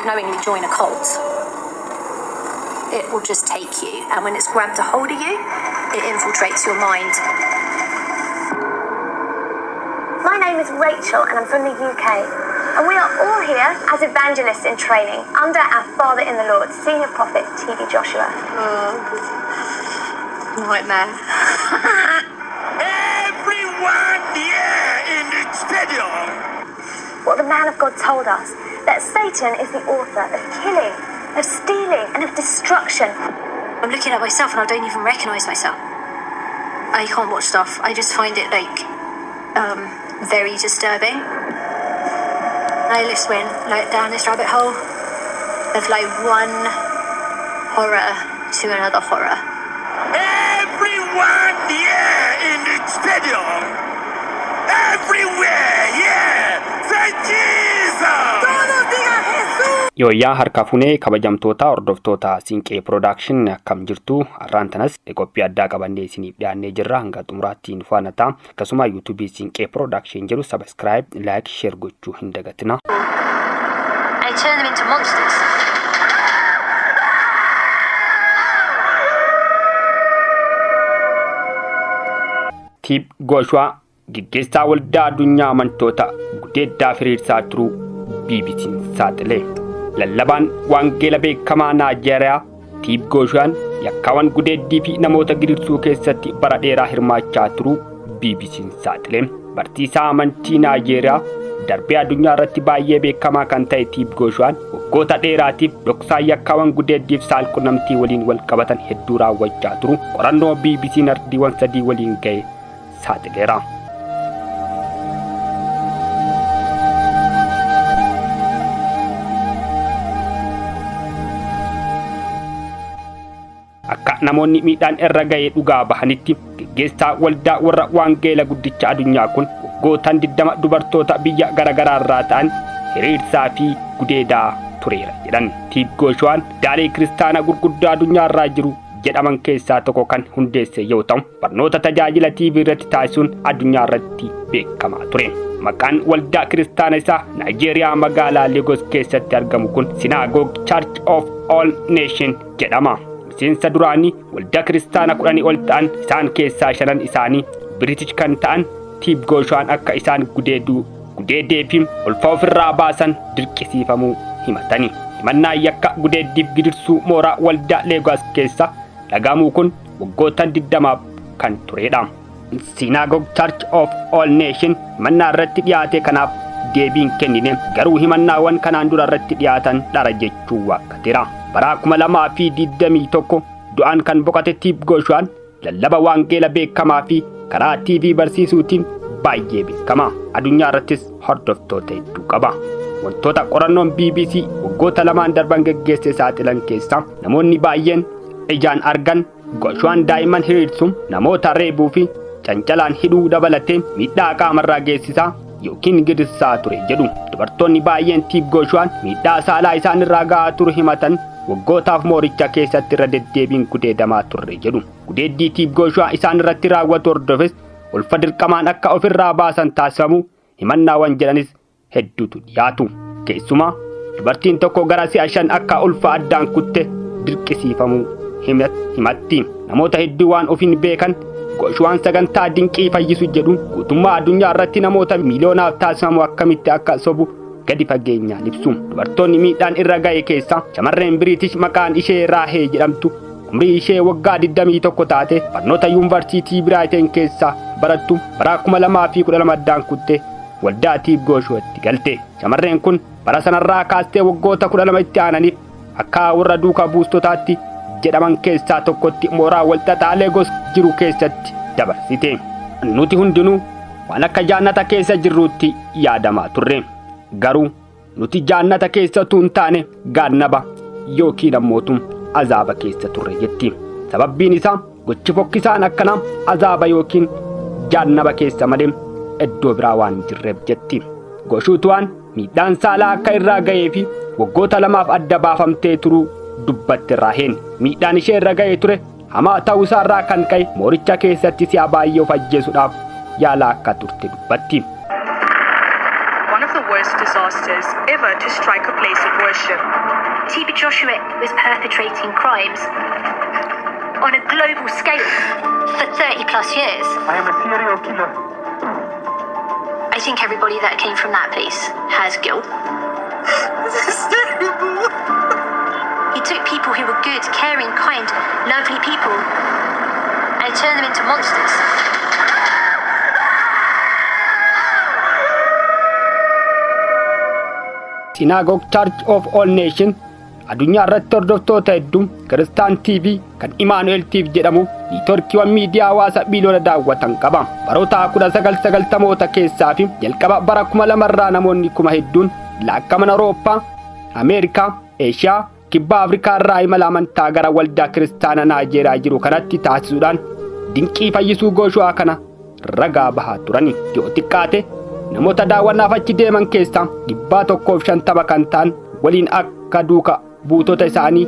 knowingly join a cult. It will just take you, and when it's grabbed a hold of you, it infiltrates your mind. My name is Rachel, and I'm from the UK, and we are all here as evangelists in training under our Father in the Lord, Senior Prophet TV Joshua. Nightmare. Everyone here in the stadium. What the man of God told us, that Satan is the author of killing, of stealing, and of destruction. I'm looking at myself and I don't even recognise myself. I can't watch stuff. I just find it very disturbing. I just went down this rabbit hole of one horror to another horror. Everyone here in the stadium. Everywhere, yeah. Say Jesus. Yooyyaa harka funee kabajamtoota hordoftoota Siinqee Production akkam jirtu arraantanas qophii addaa qabannee isiniif dhiyaannee jirra hanga xumuraattiin faana ta'a akkasuma YouTube Siinqee Production jedhu subscribe like share gochuu hin dagatina. I turn them into monsters. Tiip Goshwaa gaggeessaa waldaa addunyaa amantoota gudeeddaa firiirsaa turuu BBC'n saaxilee. Lallabaan waangeela beekamaa Naayijeeriyaa Tiip Goshwaan yakkaawwan gudeeddii fi namoota gidirsuu keessatti bara dheeraa hirmaachaa turuu BBC'n saaxilee. Barsiisaa amantii Naayijeeriyaa darbee addunyaa irratti baay'ee beekamaa kan ta'e Tiip Goshwaan waggoota dheeraatiif dhoksaa yakkaawwan gudeeddiif saalqunnamtii waliin wal qabatan hedduu raawwachaa turuu qorannoo BBC'n ardiiwwan 3 waliin ga'e saaxileera. Akka namoonni miidhaan irra ga'ee dhugaa bahanitti gaggeessaa waldaa warra waangeela guddicha addunyaa kun waggoottan 20 dubartoota biyya garaagaraa irraa ta'an hiriirsaa fi gudeedaa tureera jedhan. Tiip Goshwaan daalee kiristaana gurguddaa addunyaa irraa jiru jedhaman keessaa tokko kan hundeesse yoo ta'u barnoota tajaajila TV irratti taasisuun addunyaa irratti beekamaa ture. Maqaan waldaa kiristaana isaa Naayijeeriyaa magaalaa Lagos keessatti argamu kun Synagogue Church of All Nations jedhama. Miseensa duraanii waldaa kiristaana 10 ol ta'an isaan keessaa 5 isaanii British kan ta'an Tiip Goshwaan akka isaan gudeedee fi ulfa ofirraa baasan dirqisiifamuu himatani. Himannaa yakka gudeeddiif gidirsuu mooraa waldaa Lagos keessa dhagahamuu kun waggoottan 20 kan turedha. Synagogue Church of All Nations himannaa irratti dhiyaate kanaaf deebiin kennine garuu himannaawwan kanaan dura irratti dhiyaatan dhara jechuu waakkateera. Bara 2021 du'aan kan boqote Tiip Goshwaan lallaba waangeela beekamaa fi karaa TV barsiisuutiin baay'ee beekama. Addunyaa irrattis hordoftoota hedduu qaba. Wantoota qorannoon BBC waggoota 2 darban gaggeesse saaxilan keessaa namoonni baay'een ijaan argan Goshwaan daa'imman hiriirsuun namoota reebuu fi cancalaan hidhuu dabalatee miidhaa qaamarraa geessisaa yookiin gidirsaa ture jedhu. Dubartoonni baay'een Tiip Goshwaan miidhaa saalaa isaan irraa ga'aa ture himatan waggootaaf mooricha keessatti irra deddeebiin gudeedamaa turre jedhu. Gudeeddii Tiip Goshwaa isaan irratti raawwatu hordofes ulfa dirqamaan akka ofirraa baasan taasifamu himannaawwan jedhanis hedduutu dhiyaatu. Keessumaa dubartiin tokko gara si'a 5 akka ulfa addaan kutte dirqisiifamuu himatti. Namoota hedduu waan ofiin beekan Goshwaan sagantaa dinqii fayyisu jedhu guutummaa addunyaa irratti namoota miiliyoonaaf taasifamu akkamitti akka sobu gadi fageenyaan ibsu. Dubartoonni miidhaan irra ga'e keessa shamarreen British maqaan ishee Raahee jedhamtu umrii ishee waggaa 21 taate barnoota yuunivarsiitii Biriteen keessa barattu bara 2012 addaan kutte waldaa Tiip Goshwaatti galte. Shamarreen kun bara sanarraa kaastee waggoota 12 itti aananiif akka warra duukaa buustotaatti jedhaman keessaa tokkotti mooraa walxaxaa Lagos jiru keessatti dabarsite. Nuti hundinuu waan akka jaannata keessa jirruutti yaadamaa turre. Garuu nuti jaannata keessa tuun taane gaannaba yookiin ammootum azaaba keessa turre jetti. Sababbiin isaa gochi fokkisaan akkana azaaba yookiin jaannaba keessa malee iddoo biraa waan jirreef jetti. Goshuutuwaan miidhaan saalaa akka irraa ga'ee fi waggoota 2 adda baafamtee turuu dubbatte Raaheen. Miidhaan ishee irra ga'ee ture hamaa ta'uu isaarraa kan ka'e mooricha keessatti si'a baay'ee of ajjeesuudhaaf yaalaa akka turte dubbatti. One of the worst disasters ever to strike a place of worship. TB Joshua was perpetrating crimes on a global scale for 30 plus years. I am a serial killer. I think everybody that came from that place has guilt. This is terrible. He took people who were good, caring, kind, lovely people and turned them into monsters. Synagogue Church of All Nations addunyaa irratti hordoftoota hedduu Kiristaan TV kan Imaanu'eel TV jedhamu niitoorkiiwwan miidiyaa hawaasaa biliyoona daawwatan qaba. Baroota 1990moota keessaa fi jalqaba bara 2000 irraa namoonni kuma hedduun laakkaman Awurooppaa, Ameerikaa, Eeshiyaa, Kibba Afrikaa irraa imala amantaa gara waldaa kiristaanaa Naayijeeriyaa jiru kanatti taasisuudhaan dinqii fayyisuu JOSHWAA kana ragaa bahaa turani. Yoo xiqqaate namoota daawwannaaf achi deeman keessaa 150 kan ta'an waliin akka duuka buutota isaanii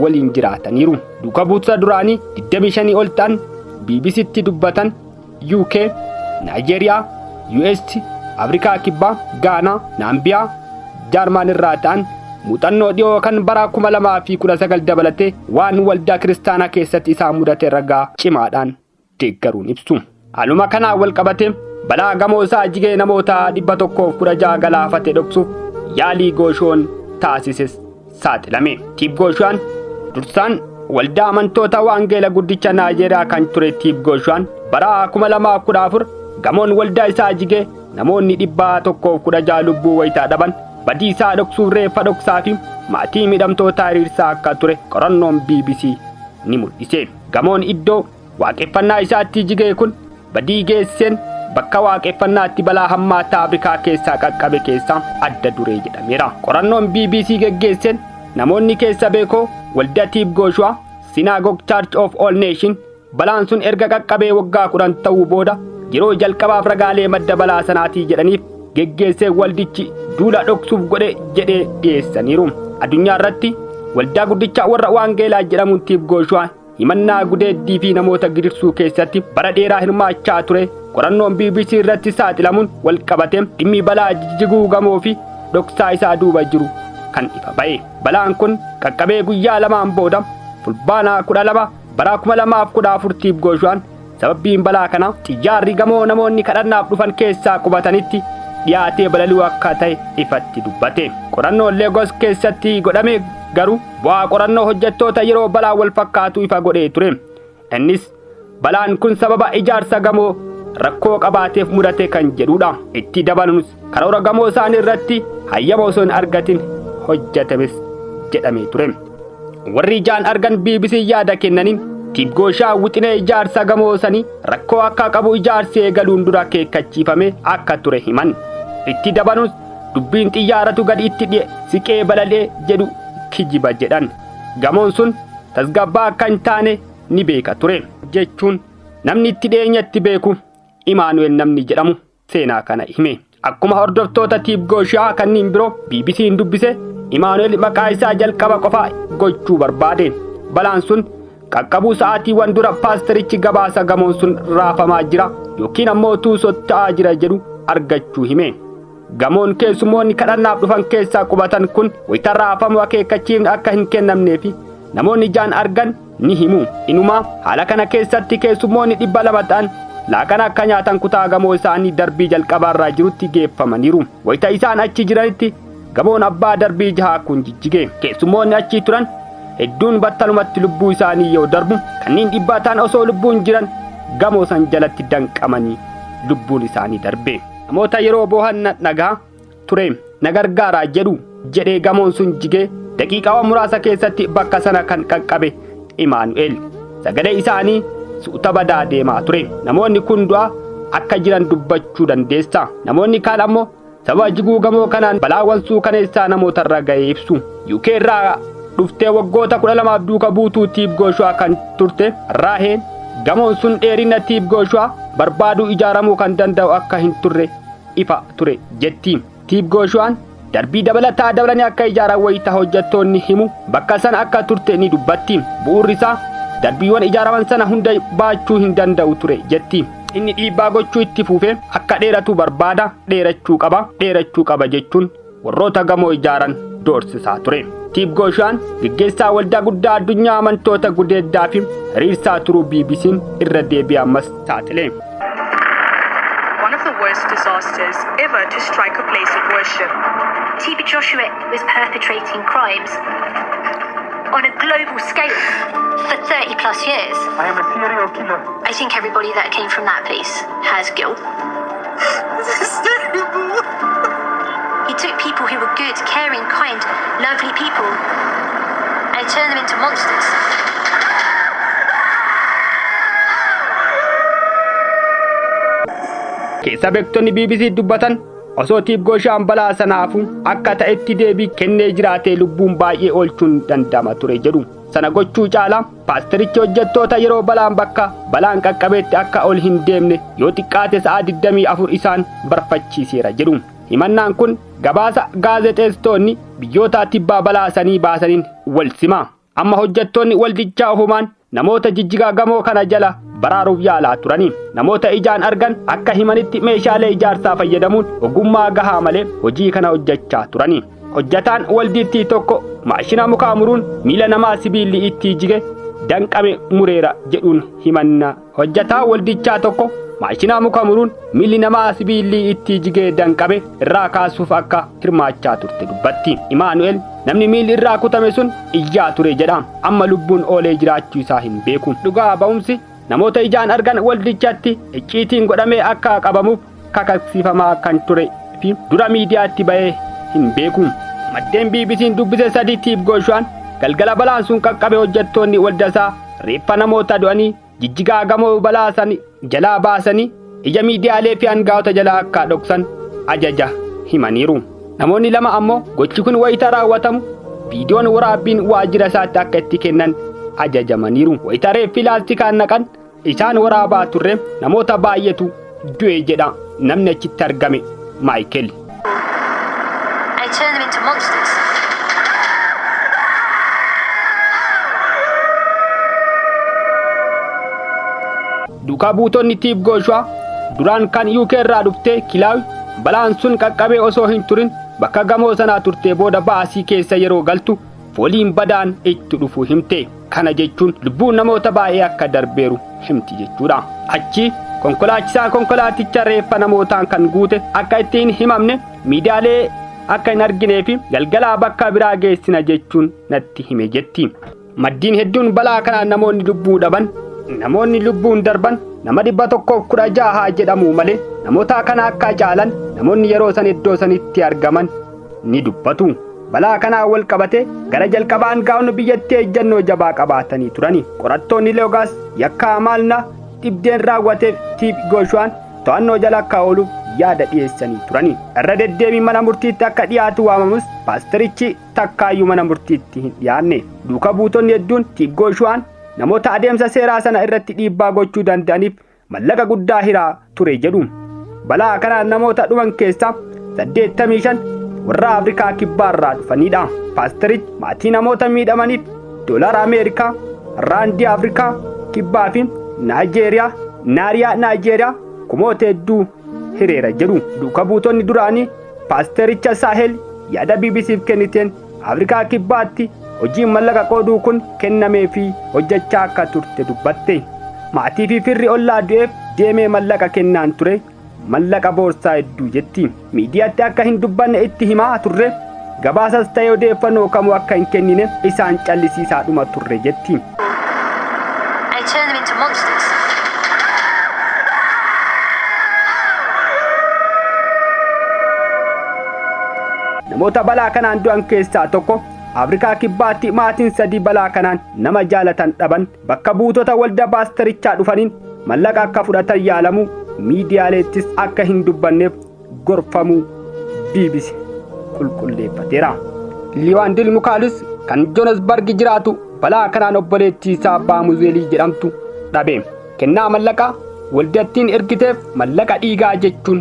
waliin jiraataniiru. Duuka buutota duraanii 25 ol ta'an BBCtti dubbatan UK, Naayijeeriyaa, US, Afrikaa Kibbaa, Gaanaa, Naambiyaa, Jaarmaan irraa ta'an muuxannoo dhiyoo kan bara 2019 dabalatee waan waldaa kiristaanaa keessatti isaa mudate ragaa cimaadhaan deeggaruun ibsu. Haaluma kanaan wal qabate balaa gamoo isaa jigee namoota 116 galaafate dhoksuuf yaalii JOSHWAA'n taasises saaxilame. TB JOSHWAA'n dursaan waldaa amantoota waangeela guddicha Naayijeeriyaa kan ture TB JOSHWAA'n bara 2014 gamoon waldaa isaa jigee namoonni 116 lubbuu wayitaa dhaban badiisaa dhoksuuf reeffa dhoksaa fi maatii miidhamtoota hiriirsaa akka ture qorannoon BBC ni mul'ise. Gamoon iddoo waaqeffannaa isaatti jigee kun badii geesseen bakka waaqeffannaatti balaa hammaataa Afrikaa keessaa qaqqabe keessaa adda duree jedhameera. Qorannoon BBC geggeesseen namoonni keessa beekoo waldaa TB JOSHWAA Synagogue Church of All Nations balaan sun erga qaqqabee waggaa 10 ta'uu booda yeroo jalqabaaf ragaalee madda balaa sanaatii jedhaniif geggeessee waldichi duula dhoksuuf godhe jedhee dhiyeessaniiru. Addunyaa irratti waldaa guddicha warra waangeelaa jedhamuun TB JOSHWAA himannaa gudeeddii fi namoota gidirsuu keessatti bara dheeraa hirmaachaa ture. Qorannoon BBC irratti saaxilamuun wal qabatee dhimmi balaa jiguu gamoo fi dhoksaa isaa duuba jiru kan ifa ba'e. Balaan kun qaqqabee guyyaa lamaan booda fulbaana 12 bara 2014 TB JOSHWAA'n sababbiin balaa kana xiyyaarri gamoo namoonni kadhannaaf dhufan keessaa qubatanitti dhiyaatee balaluu akka ta'e ifatti dubbate. Qorannoon Lagos keessatti godhame garuu bu'aa qorannoo hojjettoota yeroo balaa wal fakkaatu ifa godhee ture. Innis balaan kun sababa ijaarsa gamoo rakkoo qabaateef mudate kan jedhudha. Itti dabaluunis karoora gamoo isaanii irratti hayyama osoo hin argatin hojjetames jedhamee ture. Warri ijaan argan BBC yaada kennaniin TB JOSHWAA wixinee ijaarsa gamoo sanii rakkoo akka qabu ijaarsi eegaluun dura akeekkachiifame akka ture himan. Itti dabaluunis dubbiin xiyyaaratu gadi itti siqee balalee jedhu kijiba jedhan. Gamoon sun tasgabbaa akka hin taane ni beeka ture jechuun namni itti dhiyeenyatti beeku Imaanu'eel namni jedhamu seenaa kana hime. Akkuma hordoftoota TB JOSHWAA kanneen biroo BBC'n dubbise Imaanu'eel maqaa isaa jalqaba qofa gochuu barbaade. Balaan sun qaqqabuu sa'aatiiwwan dura paastarichi gabaasa gamoon sun raafamaa jira yookiin ammoo tuusotta'aa jira jedhu argachuu hime. Gamoon keessummoonni kadhannaaf dhufan keessaa qubatan kun wayita raafamu akeekkachiifni akka hin kennamneefi namoonni ijaan argan ni himu. Inumaa haala kana keessatti keessummoonni 200 ta'an laaqana akka nyaatan kutaa gamoo isaanii darbii jalqabaarraa jirutti geeffamaniiru. Wayita isaan achi jiranitti gamoon abbaa darbii 6 kun jijjige. Keessummoonni achi turan hedduun battalumatti lubbuu isaanii yoo darbu kanneen 100 ta'an osoo lubbuun jiran gamoo san jalatti danqamanii lubbuun isaanii darbe. Namoota yeroo boohan nagaa ture nagargaaraa jedhee gamoon sun jigee daqiiqaawwan muraasa keessatti bakka sana kan qaqqabe Imaanu'eel. Sagalee isaanii suuta badaa deemaa ture. Namoonni kun du'a akka jiran dubbachuu dandeessa. Namoonni kaan ammoo sababa jiguu gamoo kanaan balaawwan suukaneessaa namoota irra ga'ee ibsu. UK irraa dhuftee waggoota 12 duuka buutuu TB JOSHWAA kan turte Raaheen gamoon sun dheerina TB JOSHWAA barbaaduu ijaaramuu kan danda'u akka hin turre ifa ture jetti. TB JOSHWAA'n darbii dabalataa dabalanii akka ijaaran wayita hojjettoonni himu bakka sana akka turte ni dubbatti. Bu'uurri isaa darbiiwwan ijaaraman sana hunda baachuu hin danda'u ture jetti. inni dhiibbaa gochuu itti fufee akka dheeratu barbaada dheerachuu qaba jechuun warroota gamoo ijaaran doorsisaa ture. JOSHWAA'n gaggeessaa waldaa guddaa addunyaa amantoota gudeeddaa fi hiriirsaa turuu BBC'n irra deebi'ee ammas saaxile. One of the worst disasters ever to strike a place of worship. TB Joshua was perpetrating crimes on a global scale for 30 plus years. I am a serial killer. I think everybody that came from that place has guilt. This is terrible. He took people who were good, caring, kind, lovely people and turned them into monsters. Keessa beektonni BBC dubbatan osoo JOSHWAA'n balaa sanaafu akka ta'etti deebii kennee jiraatee lubbuun baay'ee oolchuun danda'ama ture jedhu. Sana gochuu caalaa paastarichi hojjettoota yeroo balaan bakka balaan qaqqabeetti akka ol hin deemne yoo xiqqaate sa'a 24 isaan barfachiiseera jedhu. Himannaan kun gabaasa gaazexeessitoonni biyyoota tibbaa balaasanii baasaniin wal sima. Amma hojjettoonni waldichaa ofumaan namoota jijjigaa gamoo kana jala baraaruuf yaalaa turani. Namoota ijaan argan akka himanitti meeshaalee ijaarsaa fayyadamuun ogummaa gahaa malee hojii kana hojjechaa turani. Hojjetaan waldittii tokko maashina mukaa muruun miila namaa sibiilli itti jige danqame mureera jedhuun himanna. Hojjetaa waldichaa tokko maashina mukaa muruun miilli namaa sibiilli itti jige danqame irraa kaasuuf akka hirmaachaa turte dubbatti. Imaanu'eel namni miilli irraa kutame sun iyyaa ture jedha. Amma lubbuun oolee jiraachuu isaa hin beeku. Dhugaa ba'umsi namoota ijaan argan waldichatti icciitiin godhamee akka qabamuuf kakaksiifamaa kan ture fi dura miidiyaatti ba'ee hin beeku. Maddeen BBC'n dubbise sadii JOSHWAA'n galgala balaan sun qaqqabe hojjettoonni waldasaa reeffa namoota du'anii jijjigaa gamoo balaa san jalaa baasanii ija miidiyaalee fi aangaa'ota jalaa akka dhoksan ajaja himaniiru. Namoonni lama ammoo gochi kun wayita raawwatamu viidiyoon waraabbiin waajjira isaatti akka itti kennan ajajamaniiru. Wayita reeffi laastikaan naqan isaan waraabaa turre namoota baay'eetu du'e jedha namni achitti argame Michael. I turned them into monsters. Duukaa buutonni JOSHWAA duraan kan UK irraa dhuftee kilaawi balaan sun qaqqabee osoo hin turin bakka gamoo sanaa turtee booda baasii keessa yeroo galtu fooliin badaan itti dhufu himte. Kana jechuun lubbuun namoota baay'ee akka darbeeru himti jechuudha. Achi konkolaachisaan konkolaaticha reeffa namootaan kan guute akka ittiin himamne miidiyaalee akka hin arginee fi galgalaa bakka biraa geessina jechuun natti hime jetti. Maddiin hedduun balaa kanaan namoonni lubbuu dhaban namoonni lubbuun darban nama 116 jedhamu malee namoota kana akka caalan namoonni yeroo san iddoo sanitti argaman ni dubbatu. Balaa kanaa wal qabate gara jalqabaan gaa'onni biyyattii ejjennoo jabaa qabaatanii turani. Qorattoonni Loogaas yakka maalna dhibdeen raawwateef JOSHWAA'n to'annoo jala akka ooluuf yaada dhiyeessanii turani. Irra deddeebiin mana murtiitti akka dhiyaatu waamamus paastarichi takkaayyuu mana murtiitti hin dhiyaanne. Duuka buutonni hedduun JOSHWAA'n namoota adeemsa seeraa sana irratti dhiibbaa gochuu danda'aniif mallaqa guddaa hiraa ture jedhu. Balaa kanaan namoota dhuman keessaa 85 warra Afrikaa kibbaarraa dhufanidha. Paastarichi maatii namoota miidhamaniif doolaara Ameerikaa, raandii Afrikaa kibbaa fi Naayijeeriyaa kumoota hedduu hireera jedhu. Duuka buutonni duraanii paastaricha Saahel yaada BBC'f kenniteen Afrikaa kibbaatti hojiin mallaqa qooduu kun kennamee fi hojjechaa akka turte dubbatte. Maatii fi firri ollaa du'eef deemee mallaqa kennaan ture. Mallaqa boorsaa hedduu jetti. Miidiyaatti akka hin dubbanne itti himaa turre. Gabaasas ta'ee odeeffannoo kamuu akka hin kennine isaan callisiisaa dhuma turre jetti. I turned them into monsters. Namoota balaa kanaan du'an keessaa tokko Afrikaa kibbaatti maatiin 3 balaa kanaan nama jaalatan dhaban bakka buutota waldaa paastarichaa dhufaniin mallaqa akka fudhatan yaalamu miidiyaaleettis akka hin dubbanneef gorfamuu BBC qulqulleeffateera. Liwaandil Mukaalus kan Joohansbarg jiraatu balaa kanaan obboleettii isaa Baamuzeelii jedhamtu dhabe. Kennaa mallaqaa waldattiin ergiteef mallaqa dhiigaa jechuun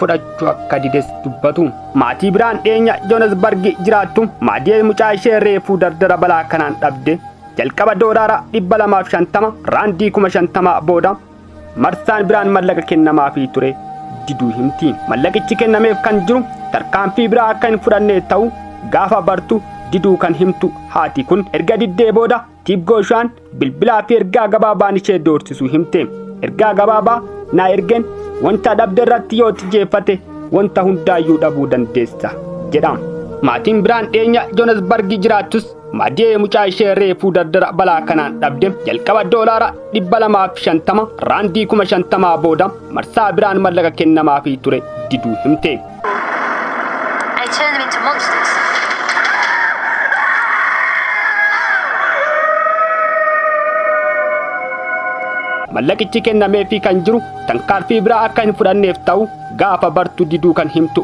fudhachuu akka dides dubbatu. Maatii biraan dhiyeenya Joohansbarg jiraattu maadiyee mucaa ishee reefuu dardara balaa kanaan dhabde jalqaba doolaara 250 raandii 50 booda marsaan biraan mallaqa kennamaafii ture diduu himti. Mallaqichi kennameef kan jiru tarkaanfii biraa akka hin fudhanne ta'u gaafa bartu diduu kan himtu haati kun erga diddee booda Jooshuwaan bilbilaa fi ergaa gabaabaan ishee doorsisuu himte. Ergaa gabaabaa naa ergen wanta dhabde irratti yoo xiyyeeffate wanta hundaayyuu dhabuu dandeessa jedha. Maatiin biraan dhiyeenya Joohanesbargii jiraattus maddee mucaa ishee reefuu dardara balaa kanaan dhabde jalqaba doolaara 250 raandii 50,000 booda marsaa biraan mallaqa kennamaafii ture diduu himte. I turn them into monsters. Mallaqichi kennameefii kan jiru tarkaanfii biraa akka hin fudhanneef ta'u gaafa bartu diduu kan himtu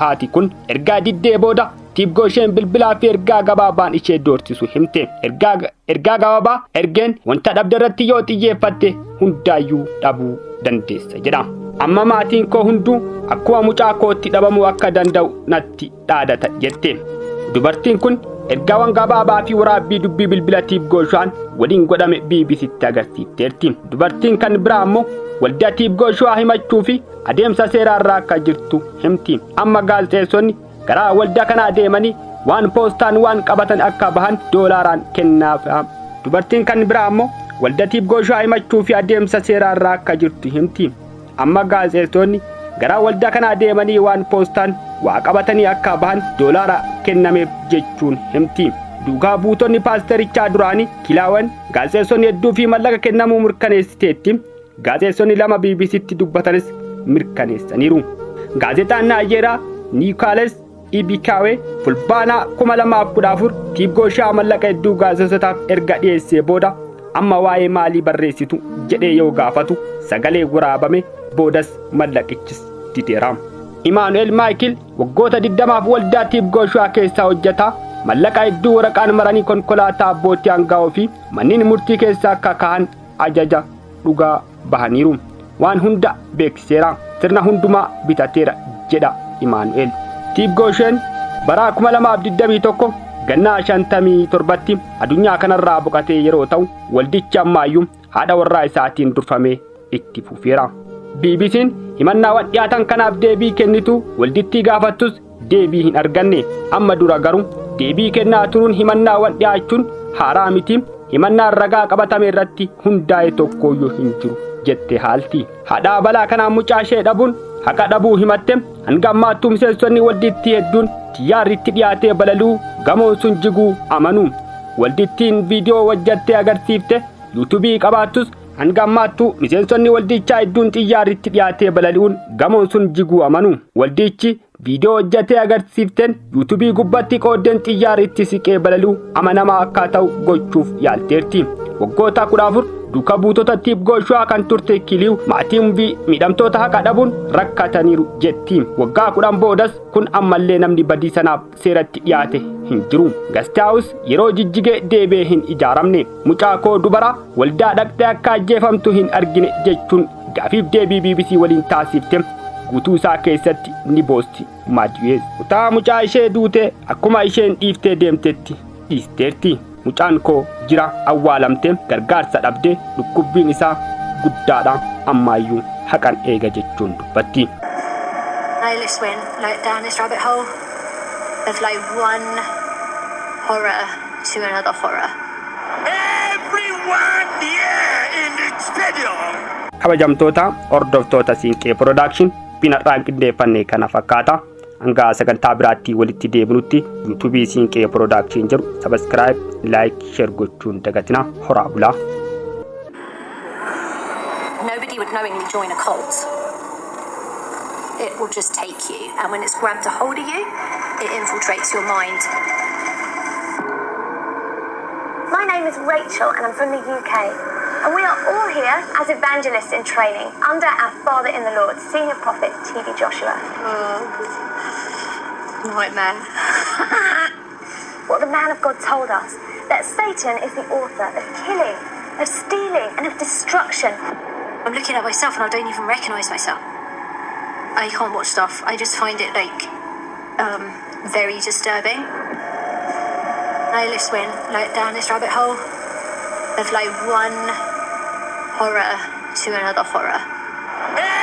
haati kun ergaa diddee booda Jooshuwaan bilbilaa fi ergaa gabaabaan ishee doorsisu himte. Ergaa gabaabaa ergeen wanta dhabde irratti yoo xiyyeeffatte hundaayyuu dhabuu dandeessa jedha. Amma maatiin koo hunduu akkuma mucaa kootti dhabamuu akka danda'u natti dhaadata jette. Dubartiin kun ergaawwan gabaabaa fi waraabbii dubbii bilbila Jooshuwaan waliin godhame BBCtti agarsiifteerti. Dubartiin kan biraa ammoo waldaa Jooshuwaa himachuu fi adeemsa seeraarraa akka jirtu himti. Amma gaazexeessonni gara waldaa kana deemanii waan poostaan waan qabatan akka bahan doolaaraan kennaaf. Dubartiin kan biraa ammoo waldaa Jooshuwaa himachuu fi adeemsa seeraarraa akka jirtu himti. Amma gaazexeessonni gara waldaa kana deemanii waan poostaan waa qabatanii akka bahan doolaara kennameef jechuun himti. Duugaa buutonni paastarichaa duraanii kilaawwan gaazexeessonni hedduu fi mallaqa kennamuu mirkaneessiteetti. Gaazexeessonni lama BBCtti dubbatanis mirkaneessaniiru. Gaazexaan Naayijeeriyaa Niikoolaas Ibikaawee fulbaanaa 2014 Jooshuwaa mallaqa hedduu gaazexeessotaaf erga dhiyeessee booda amma waa'ee maalii barreessitu jedhee yoo gaafatu sagalee waraabame boodas mallaqichis dideera. Imaanu'eel Maayikil waggoota 20f waldaa Jooshuwaa keessaa hojjeta. Mallaqa hedduu waraqaan maranii konkolaataa abbootii hangaa'oo fi manneen murtii keessaa akka kahan ajaja dhugaa bahaniiru. Waan hunda beeksiseera. Sirna hundumaa bitateera jedha Imaanu'eel. Jooshuwaan bara 2021 gannaa 57tti addunyaa kanarraa boqatee yeroo ta'u waldichi ammaayyuu haadha warraa isaatiin durfamee itti fufeera. BBC'n himannaawwan dhiyaatan kanaaf deebii kennitu waldittii gaafattus deebii hin arganne. Amma dura garuu deebii kennaa turuun himannaawwan dhiyaachuun haaraa miti. Himannaan ragaa qabatame irratti hundaa'e tokkoyyuu hin jiru jette haalti. Haadha balaa kanaan mucaa ishee dhabuun haqa dhabuu himatte. Hanga ammaattuu miseensonni waldittii hedduun xiyyaarritti dhiyaatee balaluu gamoon sun jiguu amanu. Waldittiin viidiyoo hojjattee agarsiifte yuutuubii qabaattus hanga ammaattuu miseensonni waldichaa hedduun xiyyaarritti dhiyaatee balaluun gamoon sun jiguu amanu. Waldichi viidiyoo hojjatee agarsiifteen yuutuubii gubbatti qooddeen xiyyaarritti siqee balaluu amanamaa akka ta'u gochuuf yaalteerti. Waggoota 14 duuka buutota Jooshuwaa kan turte kiliiw maatiin miidhamtoota haqa dhabuun rakkataniiru jetti. Waggaa 10 boodas kun ammallee namni badii sanaaf seeratti dhiyaate hin jiru. Gastaawus yeroo jijjigee deebee hin ijaaramne. Mucaa koo dubara waldaa dhaqxee akka ajjeefamtu hin argine jechuun gaafiif deebii BBC waliin taasifte. Guutuu isaa keessatti ni boosti Maadiyees. Kutaa mucaa ishee duute akkuma isheen dhiiftee deemtetti dhiisteerti. Mucaan koo jira awwaalamte gargaarsa dhabde dhukkubbiin isaa guddaadha ammaayyuu haqan eega jechuun dubbatti. I just went like down this rabbit hole of like one horror to another horror. Everyone here in the stadium. Kabajamtoota hordoftoota Siinqee Production binadhaan qindeeffannee kana fakkaata. Hanga sagantaa biraatti walitti deebinutti YouTube Siinqee Production jedhu subscribe, like, share gochuun dagatina. Horaa bulaa. Nobody would knowingly join a cult. It will just take you, and when it's grabbed a hold of you, it infiltrates your mind. My name is Rachel and I'm from the UK. And we are all here as evangelists in training under our Father in the Lord, Senior Prophet TD Joshua. Nightmare. What the man of God told us, that Satan is the author of killing, of stealing and of destruction. I'm looking at myself and I don't even recognise myself. I can't watch stuff. I just find it like very disturbing. I just went like down this rabbit hole of like one horror to another horror.